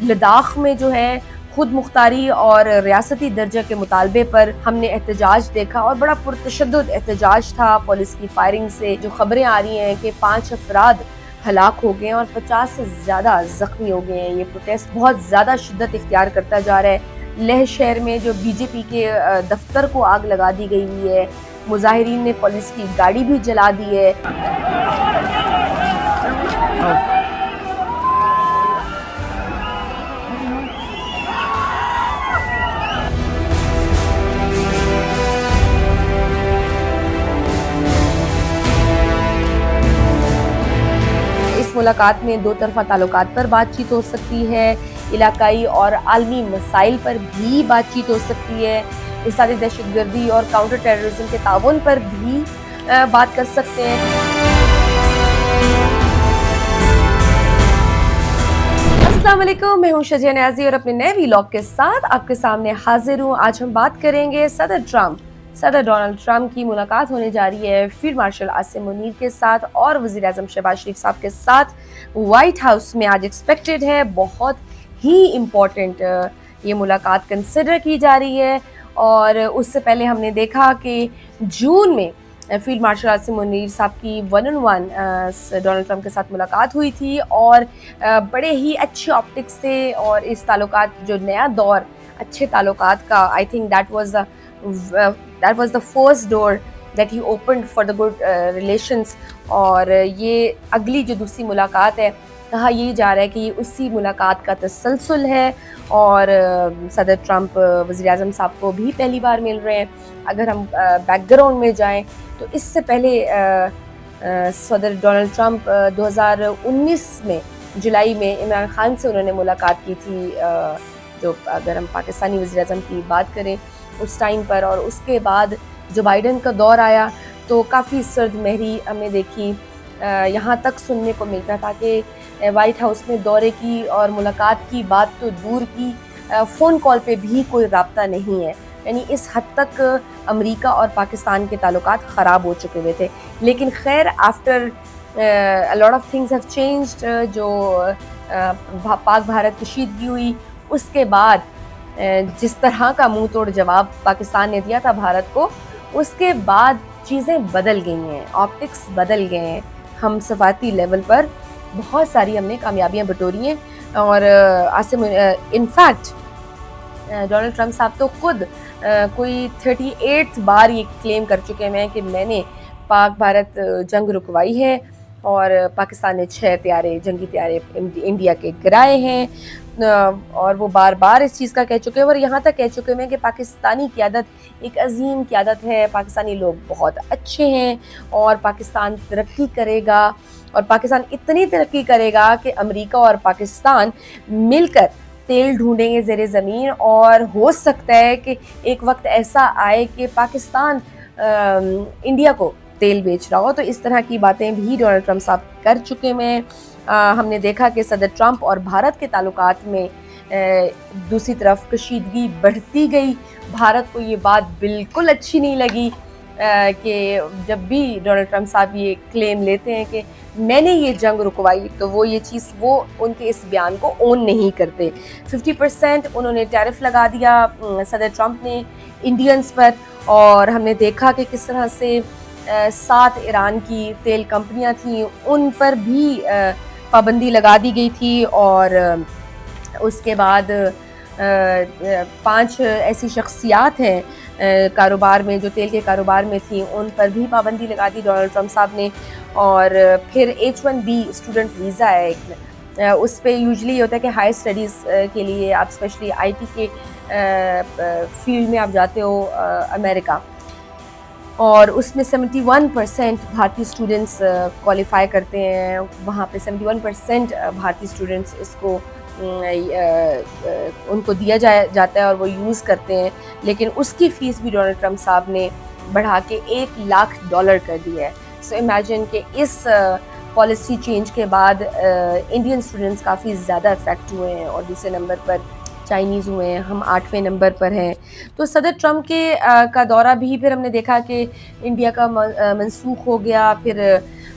لداخ میں جو ہے خود مختاری اور ریاستی درجہ کے مطالبے پر ہم نے احتجاج دیکھا اور بڑا پرتشدد احتجاج تھا پولیس کی فائرنگ سے. جو خبریں آ رہی ہیں کہ 5 افراد ہلاک ہو گئے ہیں اور 50 سے زیادہ زخمی ہو گئے ہیں. یہ پروٹیسٹ بہت زیادہ شدت اختیار کرتا جا رہا ہے. لیہ شہر میں جو بی جے پی کے دفتر کو آگ لگا دی گئی ہوئی ہے. مظاہرین نے پولیس کی گاڑی بھی جلا دی ہے. اس ملاقات میں دو طرفہ تعلقات پر بات چیت ہو سکتی ہے. علاقائی اور عالمی مسائل پر بھی بات چیت ہو سکتی ہے. احساس دہشت گردی اور کاؤنٹر ٹیررزم کے تعاون پر بھی بات کر سکتے ہیں. السلام علیکم، میں ہوں شجیہ نیازی اور اپنے نئے ویلاگ کے ساتھ آپ کے سامنے حاضر ہوں. آج ہم بات کریں گے صدر ڈونلڈ ٹرمپ کی ملاقات ہونے جا رہی ہے فیلڈ مارشل عاصم منیر کے ساتھ اور وزیر اعظم شہباز شریف صاحب کے ساتھ وائٹ ہاؤس میں. آج ایکسپیکٹڈ ہے، بہت ہی امپورٹنٹ یہ ملاقات کنسیڈر کی جا رہی ہے. اور اس سے پہلے ہم نے دیکھا کہ جون میں فیلڈ مارشل عاصم منیر صاحب کی 1-on-1 ڈونلڈ ٹرمپ کے ساتھ ملاقات ہوئی تھی اور بڑے ہی اچھے آپٹکس سے. اور اس تعلقات جو نیا دور اچھے تعلقات کا، I think that was the first door that he opened for the good relations. اور یہ اگلی جو دوسری ملاقات ہے، کہا یہی جا رہا ہے کہ یہ اسی ملاقات کا تسلسل ہے. اور صدر ٹرمپ وزیر اعظم صاحب کو بھی پہلی بار مل رہے ہیں. اگر ہم بیک گراؤنڈ میں جائیں تو اس سے پہلے صدر ڈونلڈ ٹرمپ 2019 میں جولائی میں عمران خان سے انہوں نے ملاقات کی تھی. جو اگر ہم پاکستانی وزیر اعظم کی بات کریں اس ٹائم پر، اور اس کے بعد جو بائیڈن کا دور آیا تو کافی سرد مہری ہم نے دیکھی. یہاں تک سننے کو ملتا تھا کہ وائٹ ہاؤس میں دورے کی اور ملاقات کی بات تو دور کی، فون کال پہ بھی کوئی رابطہ نہیں ہے. یعنی اس حد تک امریکہ اور پاکستان کے تعلقات خراب ہو چکے ہوئے تھے. لیکن خیر after a lot of things have changed. جو پاک بھارت کشیدگی ہوئی اس کے بعد جس طرح کا منہ توڑ جواب پاکستان نے دیا تھا بھارت کو، اس کے بعد چیزیں بدل گئی ہیں، آپٹکس بدل گئے ہیں. ہم سفارتی لیول پر بہت ساری ہم نے کامیابیاں بٹوری ہیں. اور عاصم انفیکٹ ڈونلڈ ٹرمپ صاحب تو خود کوئی 38 بار یہ کلیم کر چکے ہیں کہ میں نے پاک بھارت جنگ رکوائی ہے اور پاکستان نے 6 جنگی طیارے انڈیا کے گرائے ہیں. اور وہ بار بار اس چیز کا کہہ چکے ہیں اور یہاں تک کہہ چکے ہیں کہ پاکستانی قیادت ایک عظیم قیادت ہے، پاکستانی لوگ بہت اچھے ہیں اور پاکستان ترقی کرے گا. اور پاکستان اتنی ترقی کرے گا کہ امریکہ اور پاکستان مل کر تیل ڈھونڈیں گے زیر زمین. اور ہو سکتا ہے کہ ایک وقت ایسا آئے کہ پاکستان انڈیا کو تیل بیچ رہا ہو. تو اس طرح کی باتیں بھی ڈونلڈ ٹرمپ صاحب کر چکے ہیں. ہم نے دیکھا کہ صدر ٹرمپ اور بھارت کے تعلقات میں دوسری طرف کشیدگی بڑھتی گئی. بھارت کو یہ بات بالکل اچھی نہیں لگی کہ جب بھی ڈونلڈ ٹرمپ صاحب یہ کلیم لیتے ہیں کہ میں نے یہ جنگ رکوائی، تو وہ یہ چیز وہ ان کے اس بیان کو اون نہیں کرتے. 50% انہوں نے ٹیرف لگا دیا صدر ٹرمپ نے انڈینز پر. اور ہم نے دیکھا کہ کس طرح سے 7 ایران کی تیل کمپنیاں تھیں ان پر بھی پابندی لگا دی گئی تھی. اور اس کے بعد 5 ایسی شخصیات ہیں کاروبار میں جو تیل کے کاروبار میں تھیں، ان پر بھی پابندی لگا دی ڈونلڈ ٹرمپ صاحب نے. اور پھر H1B اسٹوڈنٹ ویزا ہے ایک، اس پہ یوزلی یہ ہوتا ہے کہ ہائی اسٹڈیز کے لیے آپ اسپیشلی آئی ٹی کے فیلڈ میں آپ جاتے ہو امریکہ، اور اس میں 71% بھارتی اسٹوڈنٹس کوالیفائی کرتے ہیں. وہاں پہ 71% بھارتی اسٹوڈنٹس اس کو ان کو دیا جاتا ہے اور وہ یوز کرتے ہیں. لیکن اس کی فیس بھی ڈونلڈ ٹرمپ صاحب نے بڑھا کے $1,00,000 کر دی ہے. سو امیجن کہ اس پالیسی چینج کے بعد انڈین اسٹوڈنٹس کافی زیادہ افیکٹ ہوئے ہیں. اور دوسرے نمبر پر چائنیز ہوئے ہیں، ہم 8ویں نمبر پر ہیں. تو صدر ٹرمپ کا دورہ بھی پھر ہم نے دیکھا کہ انڈیا کا منسوخ ہو گیا. پھر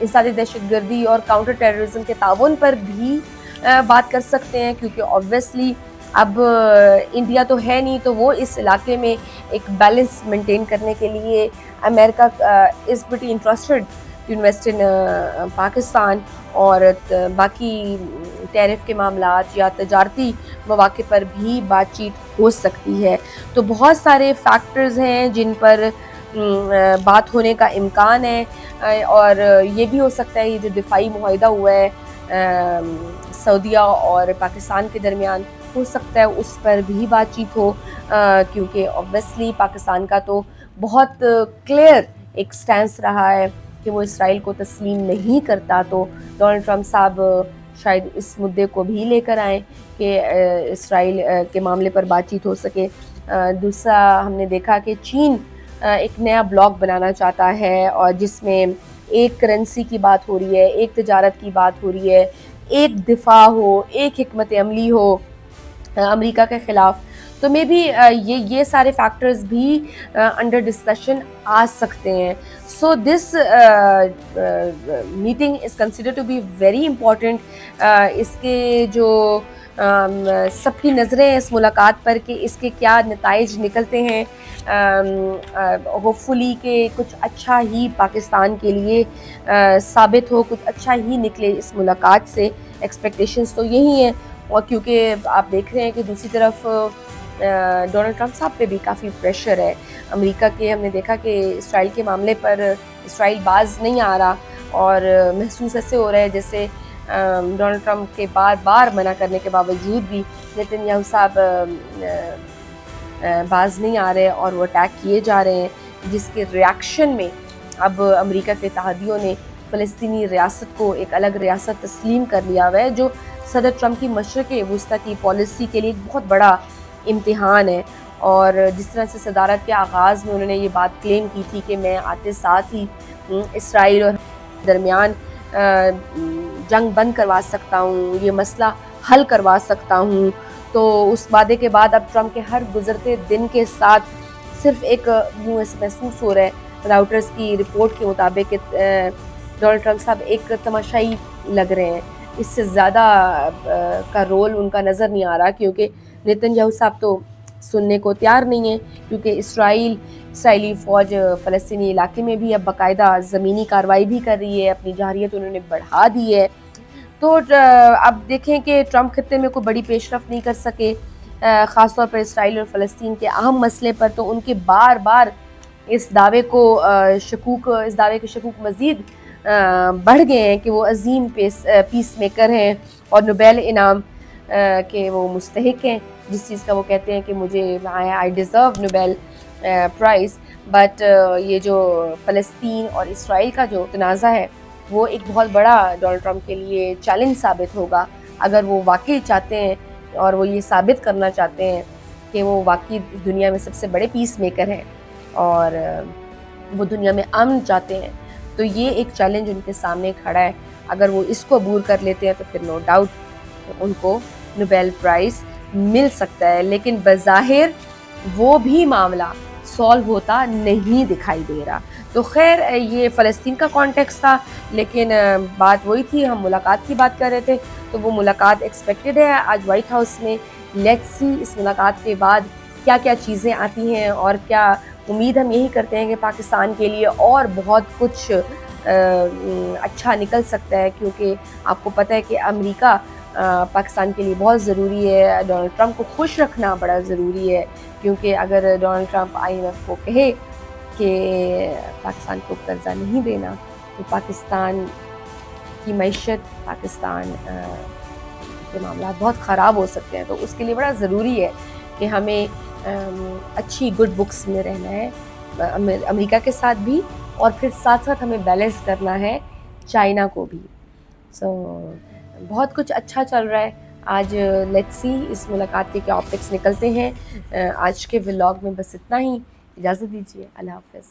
انسدادی دہشت گردی اور کاؤنٹر ٹیررزم کے تعاون پر بھی بات کر سکتے ہیں، کیونکہ آبویسلی اب انڈیا تو ہے نہیں، تو وہ اس علاقے میں ایک بیلنس مینٹین کرنے کے لیے امریکہ is pretty interested to invest in Pakistan, اور باقی ٹیرف کے معاملات یا تجارتی مواقع پر بھی بات چیت ہو سکتی ہے۔ تو بہت سارے فیکٹرز ہیں جن پر بات ہونے کا امکان ہے، اور یہ بھی ہو سکتا ہے یہ جو دفاعی معاہدہ ہوا ہے سعودیہ اور پاکستان کے درمیان، ہو سکتا ہے اس پر بھی بات چیت ہو، کیونکہ اوبویسلی پاکستان کا تو بہت کلیئر ایک سٹینس رہا ہے کہ وہ اسرائیل کو تسلیم نہیں کرتا، تو ڈونلڈ ٹرمپ صاحب شاید اس مدعے کو بھی لے کر آئیں کہ اسرائیل کے معاملے پر بات چیت ہو سکے۔ دوسرا ہم نے دیکھا کہ چین ایک نیا بلاک بنانا چاہتا ہے، اور جس میں ایک کرنسی کی بات ہو رہی ہے، ایک تجارت کی بات ہو رہی ہے، ایک دفاع ہو، ایک حکمت عملی ہو امریکہ کے خلاف، تو مے بی یہ سارے فیکٹرز بھی انڈر ڈسکشن آ سکتے ہیں۔ So this meeting is consider to be very important. اس کے جو سب کی نظریں اس ملاقات پر کہ اس کے کیا نتائج نکلتے ہیں، ہوپ فلی کہ کچھ اچھا ہی پاکستان کے لیے ثابت ہو، کچھ اچھا ہی نکلے اس ملاقات سے، ایکسپیکٹیشنز تو یہی ہیں۔ اور کیونکہ آپ دیکھ رہے ہیں کہ دوسری طرف ڈونلڈ ٹرمپ صاحب پہ بھی کافی پریشر ہے امریکہ کے، ہم نے دیکھا کہ اسرائیل کے معاملے پر اسرائیل باز نہیں آ رہا، اور محسوس ایسے ہو رہا ہے جیسے ڈونلڈ ٹرمپ کے بار بار منع کرنے کے باوجود بھی نیتن یاہو صاحب باز نہیں آ رہے، اور وہ اٹیک کیے جا رہے ہیں، جس کے ریاکشن میں اب امریکہ کے اتحادیوں نے فلسطینی ریاست کو ایک الگ ریاست تسلیم کر لیا ہوا ہے، جو صدر ٹرمپ کی مشرق وسطیٰ کی پالیسی کے لیے ایک بہت بڑا امتحان ہے۔ اور جس طرح سے صدارت کے آغاز میں انہوں نے یہ بات کلیم کی تھی کہ میں آتے ساتھ ہی اسرائیل اور درمیان جنگ بند کروا سکتا ہوں، یہ مسئلہ حل کروا سکتا ہوں، تو اس وعدے کے بعد اب ٹرمپ کے ہر گزرتے دن کے ساتھ صرف ایک یوں محسوس ہو رہا ہے، راؤٹرز کی رپورٹ کے مطابق کہ ڈونلڈ ٹرمپ صاحب ایک تماشائی لگ رہے ہیں، اس سے زیادہ کا رول ان کا نظر نہیں آ رہا، کیونکہ نیتن یاہو صاحب تو سننے کو تیار نہیں ہے، کیونکہ اسرائیلی فوج فلسطینی علاقے میں بھی اب باقاعدہ زمینی کارروائی بھی کر رہی ہے، اپنی جارحیت انہوں نے بڑھا دی ہے۔ تو اب دیکھیں کہ ٹرمپ خطے میں کوئی بڑی پیش رفت نہیں کر سکے، خاص طور پر اسرائیل اور فلسطین کے اہم مسئلے پر، تو ان کے بار بار اس دعوے کے شکوک مزید بڑھ گئے ہیں کہ وہ عظیم پیس میکر ہیں اور نوبیل انعام کے وہ مستحق ہیں، جس چیز کا وہ کہتے ہیں کہ مجھے آئی ڈیزرو نوبیل پرائز، بٹ یہ جو فلسطین اور اسرائیل کا جو تنازع ہے وہ ایک بہت بڑا ڈونلڈ ٹرمپ کے لیے چیلنج ثابت ہوگا، اگر وہ واقعی چاہتے ہیں اور وہ یہ ثابت کرنا چاہتے ہیں کہ وہ واقعی دنیا میں سب سے بڑے پیس میکر ہیں اور وہ دنیا میں امن چاہتے ہیں، تو یہ ایک چیلنج ان کے سامنے کھڑا ہے۔ اگر وہ اس کو عبور کر لیتے ہیں تو پھر نو ڈاؤٹ ان کو نوبیل پرائز مل سکتا ہے، لیکن بظاہر وہ بھی معاملہ سولو ہوتا نہیں دکھائی دے رہا۔ تو خیر یہ فلسطین کا کانٹیکس تھا، لیکن بات وہی تھی، ہم ملاقات کی بات کر رہے تھے، تو وہ ملاقات ایکسپیکٹڈ ہے آج وائٹ ہاؤس میں۔ لیٹس سی اس ملاقات کے بعد کیا کیا چیزیں آتی ہیں، اور کیا امید ہم یہی کرتے ہیں کہ پاکستان کے لیے اور بہت کچھ اچھا نکل سکتا ہے، کیونکہ آپ کو پتہ ہے کہ امریکہ پاکستان کے لیے بہت ضروری ہے، ڈونلڈ ٹرمپ کو خوش رکھنا بڑا ضروری ہے، کیونکہ اگر ڈونلڈ ٹرمپ IMF کو کہے کہ پاکستان کو قرضہ نہیں دینا تو پاکستان کی معیشت، پاکستان کے معاملات بہت خراب ہو سکتے ہیں، تو اس کے لیے بڑا ضروری ہے کہ ہمیں اچھی گڈ بکس میں رہنا ہے امریکہ کے ساتھ بھی، اور پھر ساتھ ساتھ ہمیں بیلنس کرنا ہے چائنا کو بھی۔ سو بہت کچھ اچھا چل رہا ہے آج۔ لیٹس سی اس ملاقات کے کیا آپٹکس نکلتے ہیں۔ آج کے ولاگ میں بس اتنا ہی، اجازت دیجیے، اللہ حافظ۔